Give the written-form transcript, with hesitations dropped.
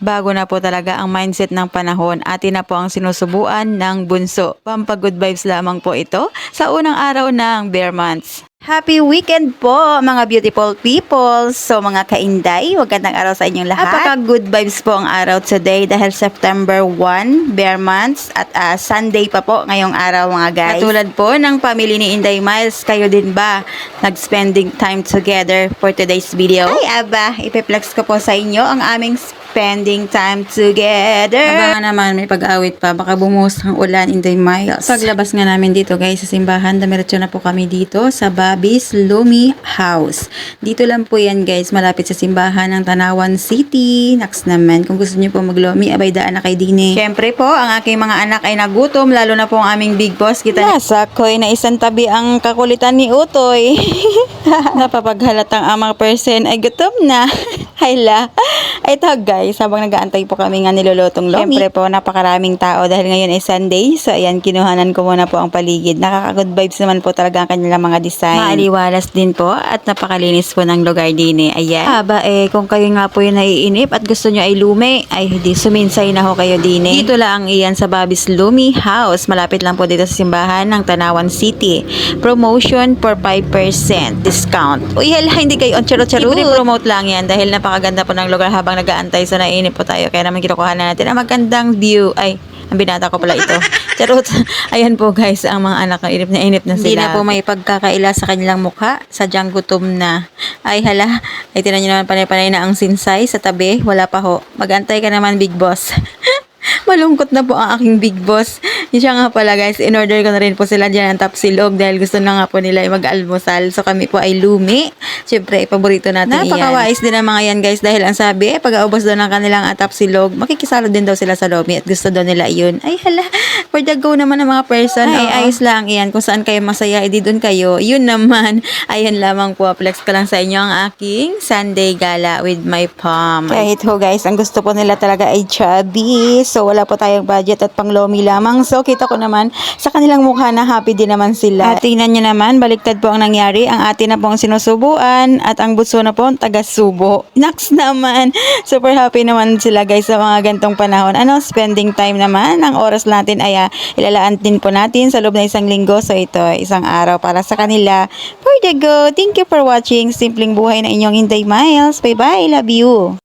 Bago na po talaga ang mindset ng panahon. Atin na po ang sinusubuan ng bunso. Pampagood vibes lamang po ito sa unang araw ng Bear Months. Happy weekend po mga beautiful people. So mga kainday, magandang araw sa inyong lahat. Napaka good vibes po ang araw today dahil September 1, Bear Months at Sunday pa po ngayong araw mga guys. Katulad po ng family ni Inday Miles, kayo din ba nag-spending time together for today's video? Ay aba, ipiplex ko po sa inyo ang aming spending time together. Abangan naman, may pag-awit pa. Baka bumuhos ang ulan, Inday Miles. Paglabas nga namin dito guys sa simbahan, damiretso na po kami dito sa Bobby's Lumi House. Dito lang po yan guys, malapit sa simbahan ng Tanawan City. Next naman, kung gusto niyo po maglumi, abay daan na kay Dine. Siyempre po, ang aking mga anak ay nagutom, lalo na po ang aming big boss. Kita nasa koy na isang tabi ang kakulitan ni Utoy. Napapaghalatang amang person ay gutom na. Hayla. Ito guys, habang nag-aantay po kami nga nilulutong lomi. Siyempre po, napakaraming tao dahil ngayon ay Sunday. So ayan, kinuhanan ko muna po ang paligid. Nakaka-good vibes naman po talaga ang kanilang mga design. Maaliwalas din po at napakalinis po ng lugar din eh. Ayan. Aba kung kayo nga po yung naiinip at gusto nyo ay lumi, ay hindi suminsay na ho kayo din eh. Dito lang iyan sa Bobby's Lumi House. Malapit lang po dito sa simbahan ng Tanawan City. Promotion for 5% discount. Uy, hindi kayo on charot-charot. I-promote lang yan dahil napakaganda po ng lugar habang nag-aantay. So naiinip po tayo. Kaya naman kinukuha na natin ang magandang view. Ay, ang binata ko pala ito. Charot. Ayan po guys, ang mga anak na inip na sila. Hindi na po may pagkakaila sa kanilang mukha. Sadyang gutom na. Ay hala, ay tinan nyo naman panay-panay na ang sinsay sa tabi. Wala pa ho. Magantay ka naman big boss. Malungkot na po ang aking big boss. Siya nga pala guys, in-order ko na rin po sila dyan ang tapsilog dahil gusto na nga po nila ay mag-almusal. So kami po ay lumi. Siyempre, paborito natin napakawais din ang mga yan guys dahil ang sabi, pag-aubos daw ng kanilang tapsilog, makikisalo din daw sila sa lumi at gusto daw nila yun. Ay hala, for the go naman ang mga person. Ay, ayos lang yan. Kung saan kayo masaya, edi doon kayo. Yun naman. Ayan lamang po. Flex ko lang sa inyo ang aking Sunday gala with my palm. Kahit ho guys, ang gusto po nila talaga ay chubby. So wala po tayong budget at panglomi lamang. So kita ko naman sa kanilang mukha na happy din naman sila. At tingnan nyo naman, baliktad po ang nangyari. Ang atin na pong sinusubuan at ang bunso na po taga-subo. Next naman, super happy naman sila guys sa mga gantong panahon. Ano, spending time naman. Ang oras natin ay ilalaan din po natin sa loob ng isang linggo. So ito, isang araw para sa kanila. For the go, thank you for watching. Simpleng buhay na inyong Inday Miles. Bye bye, love you.